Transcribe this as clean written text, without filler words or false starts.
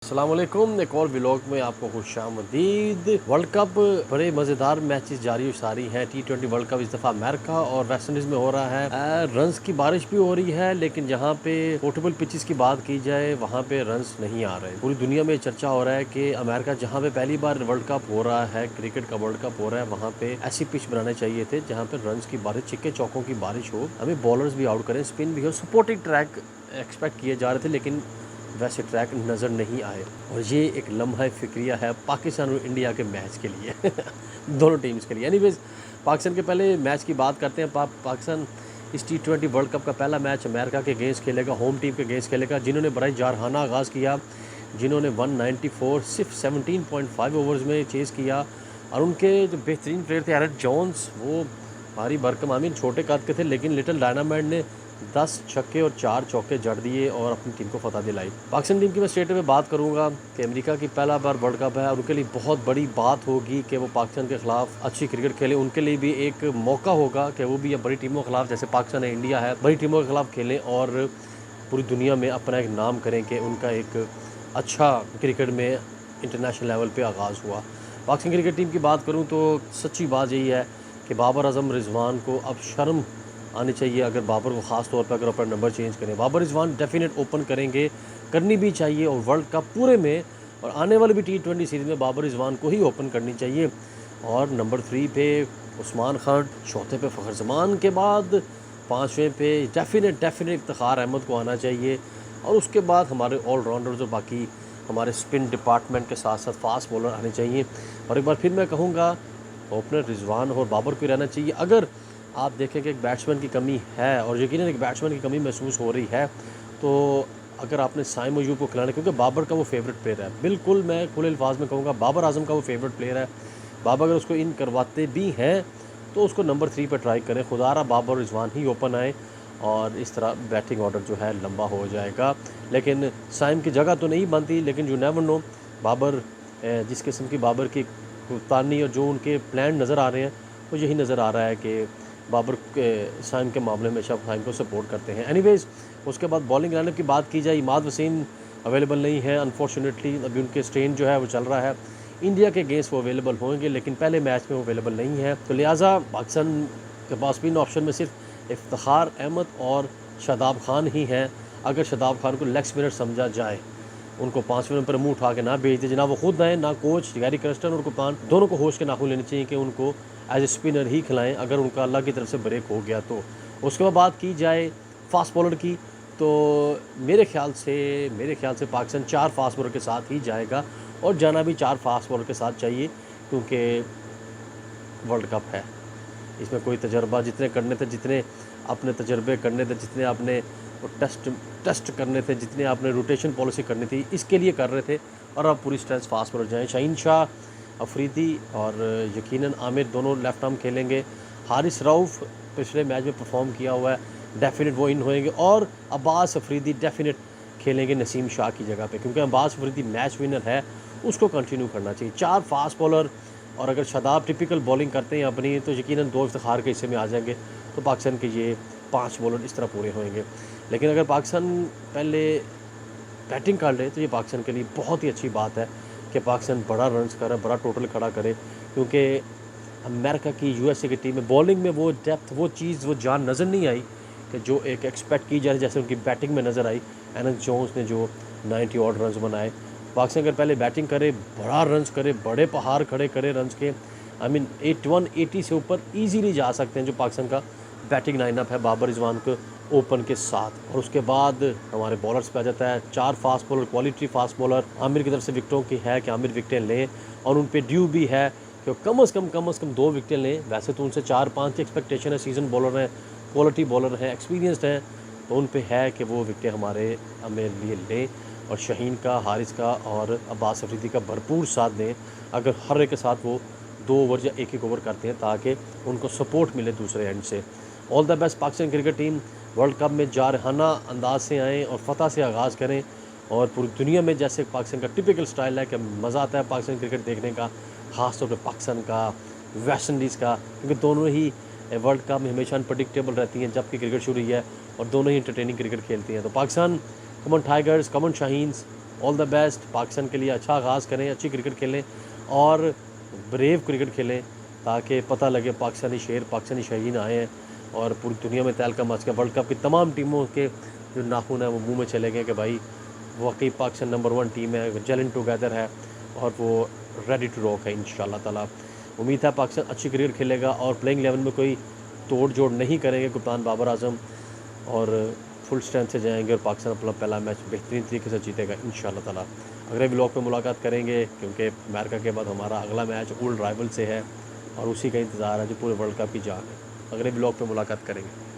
अस्सलाम वालेकुम। एक और व्लॉग में आपको खुशामदीद। वर्ल्ड कप बड़े मज़ेदार मैचेस जारी और सारी हैं। T20 वर्ल्ड कप इस दफ़ा अमेरिका और वेस्ट इंडीज़ में हो रहा है। रन्स की बारिश भी हो रही है, लेकिन जहाँ पे पोर्टेबल पिचेस की बात की जाए वहाँ पे रन्स नहीं आ रहे। पूरी दुनिया में चर्चा हो रहा है कि अमेरिका जहाँ पे पहली बार वर्ल्ड कप हो रहा है, क्रिकेट का वर्ल्ड कप हो रहा है, वहाँ पे ऐसी पिच बनाने चाहिए थे जहाँ पे रन्स की बारिश, छिक्के चौकों की बारिश हो, हमें बॉलर्स भी आउट करें, स्पिन भी हो, सपोर्टिंग ट्रैक एक्सपेक्ट किए जा रहे थे, लेकिन वैसे ट्रैक नज़र नहीं आए। और ये एक लम्हा फ़िक्रिया है पाकिस्तान और इंडिया के मैच के लिए दोनों टीम्स के लिए। एनीवेज, पाकिस्तान के पहले मैच की बात करते हैं। पाकिस्तान इस T20 वर्ल्ड कप का पहला मैच अमेरिका के अगेंस्ट खेलेगा, होम टीम के अगेंस्ट खेलेगा, जिन्होंने बड़ा जारहाना आगाज़ किया, जिन्होंने 194 सिर्फ 17.5 ओवर्स में चेज़ किया। और उनके जो बेहतरीन प्लेयर थे एरन जोन्स, वो भारी भरकम, आमीन छोटे कद के थे, लेकिन लिटिल डायनामाइट ने 10 छक्के और 4 चौके जड़ दिए और अपनी टीम को फतह दिलाई। पाकिस्तान टीम की मैं स्टेट में बात करूंगा कि अमेरिका की पहला बार वर्ल्ड कप है और उनके लिए बहुत बड़ी बात होगी कि वो पाकिस्तान के खिलाफ अच्छी क्रिकेट खेलें। उनके लिए भी एक मौका होगा कि वो भी बड़ी टीमों के खिलाफ, जैसे पाकिस्तान है, इंडिया है, बड़ी टीमों के खिलाफ खेलें और पूरी दुनिया में अपना एक नाम करें कि उनका एक अच्छा क्रिकेट में इंटरनेशनल लेवल पर आगाज़ हुआ। पाकिस्तान क्रिकेट टीम की बात करूँ तो सच्ची बात यही है कि बाबर आजम रिजवान को अब शर्म आनी चाहिए, अगर बाबर को ख़ास तौर पर अगर अपना नंबर चेंज करें। बाबर रिजवान डेफिनेट ओपन करेंगे, करनी भी चाहिए, और वर्ल्ड कप पूरे में और आने वाले भी T20 सीरीज़ में बाबर रिजवान को ही ओपन करनी चाहिए। और नंबर 3 पे उस्मान खान, चौथे पे फ़खर जमान के बाद 5वें पे डेफिनेट इफ्तिखार अहमद को आना चाहिए। और उसके बाद हमारे ऑलराउंडर्स और बाकी हमारे स्पिन डिपार्टमेंट के साथ साथ फास्ट बॉलर आने चाहिए। और एक बार फिर मैं कहूँगा, ओपनर रिजवान और बाबर को रहना चाहिए। अगर आप देखें कि एक बैट्समैन की कमी है, और यकीनन एक बैट्समैन की कमी महसूस हो रही है, तो अगर आपने साइम अयूब को खिलाना, क्योंकि बाबर का वो फेवरेट प्लेयर है, बिल्कुल मैं खुले अल्फाज में कहूँगा बाबर आजम का वो फेवरेट प्लेयर है। बाबर अगर उसको इन करवाते भी हैं तो उसको नंबर 3 पर ट्राई करें। खुदारा बाबर रिजवान ही ओपन आए और इस तरह बैटिंग ऑर्डर जो है लंबा हो जाएगा। लेकिन साइम की जगह तो नहीं बनती, लेकिन यू नेवर नो, बाबर जिस किस्म की बाबर की कप्तानी और जो उनके प्लान नज़र आ रहे हैं, वो यही नज़र आ रहा है कि बाबर के साइम के मामले में शाह साइम को सपोर्ट करते हैं। एनीवेज, उसके बाद बॉलिंग लाइनअप की बात की जाए, इमाद वसीम अवेलेबल नहीं है अनफॉर्चुनेटली, अभी उनके स्ट्रेन जो है वो चल रहा है। इंडिया के अगेंस्ट वो अवेलेबल होंगे, लेकिन पहले मैच में वो अवेलेबल नहीं है, तो लिहाजा पाकिस्तान के पास तीन ऑप्शन में सिर्फ इफ्तिखार अहमद और शादाब खान ही हैं। अगर शादाब खान को लेग स्पिनर समझा जाए, उनको 5वें नंबर पर मुँह उठा के ना भेज दे, ना वो खुद आए, ना कोच गैरी कर्स्टन और कप्तान दोनों को होश के नाखून लेने चाहिए कि उनको एज ए स्पिनर ही खिलाएं, अगर उनका अल्लाह की तरफ से ब्रेक हो गया तो। उसके बाद बात की जाए फास्ट बॉलर की, तो मेरे ख्याल से पाकिस्तान 4 फास्ट बॉलर के साथ ही जाएगा, और जाना भी 4 फास्ट बॉलर के साथ चाहिए, क्योंकि वर्ल्ड कप है। इसमें कोई तजर्बा जितने करने थे, जितने अपने तजर्बे करने थे, जितने आपने वो टेस्ट करने थे, जितने आपने रोटेशन पॉलिसी करनी थी, इसके लिए कर रहे थे। और अब पूरी स्ट्रेंथ फास्ट बॉलर जाएँ। शाहीन शाह, अफरीदी और यकीनन आमिर दोनों लेफ्ट आर्म खेलेंगे। हारिस रऊफ़ पिछले मैच में परफॉर्म किया हुआ है, डेफिनेट वो इन होएंगे। और अब्बास अफरीदी डेफिनेट खेलेंगे नसीम शाह की जगह पे, क्योंकि अब्बास अफरीदी मैच विनर है, उसको कंटिन्यू करना चाहिए। 4 फास्ट बॉलर, और अगर शादाब टिपिकल बॉलिंग करते हैं अपनी, तो यकीनन 2 इफ्तिखार के हिस्से में आ जाएंगे। तो पाकिस्तान के ये 5 बॉलर इस तरह पूरे होंगे। लेकिन अगर पाकिस्तान पहले बैटिंग कर ले तो ये पाकिस्तान के लिए बहुत ही अच्छी बात है कि पाकिस्तान बड़ा रन्स करे, बड़ा टोटल खड़ा करे, क्योंकि अमेरिका की, USA की टीम में बॉलिंग में वो डेप्थ, वो चीज़, वो जान नज़र नहीं आई कि जो एक एक्सपेक्ट की जाए, जैसे उनकी बैटिंग में नज़र आई। एरन जोन्स ने जो 90 ऑड रन्स बनाए। पाकिस्तान अगर पहले बैटिंग करे, बड़ा रन्स करे, बड़े पहाड़ खड़े करे रन्स के, आई मीन 180 से ऊपर ईजीली जा सकते हैं जो पाकिस्तान का बैटिंग लाइनअप है बाबर रिजवान को ओपन के साथ। और उसके बाद हमारे बॉलर्स पे आ जाता है 4 fast bowler, quality fast bowler. Aamir की तरफ से विकटों की है कि आमिर विकटें लें, और उन पे ड्यू भी है कि कम से कम 2 विकटें लें। वैसे तो उनसे 4-5 की एक्सपेक्टेशन है, सीजन बॉलर हैं, क्वालिटी बॉलर हैं, एक्सपीरियंसड हैं, तो उन पे है कि वो विकटें हमारे मेरे लिए लें। और शाहीन का, हारिस का और अब्बास अफरीदी का भरपूर साथ दें, अगर हर एक के साथ वो 2 ओवर या 1-1 ओवर करते हैं, ताकि उनको सपोर्ट मिले दूसरे एंड से। All the best Pakistan cricket team, world cup में जारहाना अंदाज से आएँ और फ़तह से आगाज़ करें। और पूरी दुनिया में जैसे पाकिस्तान का टिपिकल स्टाइल है कि मज़ा आता है पाकिस्तान क्रिकेट देखने का, ख़ास तौर पे पाकिस्तान का, वेस्ट इंडीज़ का, क्योंकि दोनों ही वर्ल्ड कप में हमेशा अनप्रडिक्टेबल रहती हैं जबकि क्रिकेट शुरू हुई है, और दोनों ही इंटरटेनिंग क्रिकेट खेलती हैं। तो Pakistan, come on tigers, come on Shaheens, all the best. Pakistan के लिए अच्छा आगाज़ करें, अच्छी क्रिकेट खेलें और ब्रेव क्रिकेट खेलें, ताकि पता लगे पाकिस्तानी शेर, पाकिस्तानी शहीन आए हैं और पूरी दुनिया में तहलका मच गया। वर्ल्ड कप की तमाम टीमों के जो नाखून है वो मुंह में चले गए कि भाई वाकई पाकिस्तान नंबर 1 टीम है, जेलिंग टुगेदर है और वो रेडी टू रॉक है इंशाल्लाह ताला। उम्मीद है पाकिस्तान अच्छी क्रिकेट खेलेगा और प्लेइंग 11 में कोई तोड़ जोड़ नहीं करेंगे कप्तान बाबर आजम, और फुल स्ट्रेंथ से जाएंगे और पाकिस्तान अपना पहला मैच बेहतरीन तरीके से जीतेगा इंशाल्लाह ताला। अगले व्लॉग पे मुलाकात करेंगे, क्योंकि अमेरिका के बाद हमारा अगला मैच ओल्ड राइवल से है और उसी का इंतज़ार है जो पूरे वर्ल्ड कप की जान है। अगले व्लॉग पे मुलाकात करेंगे।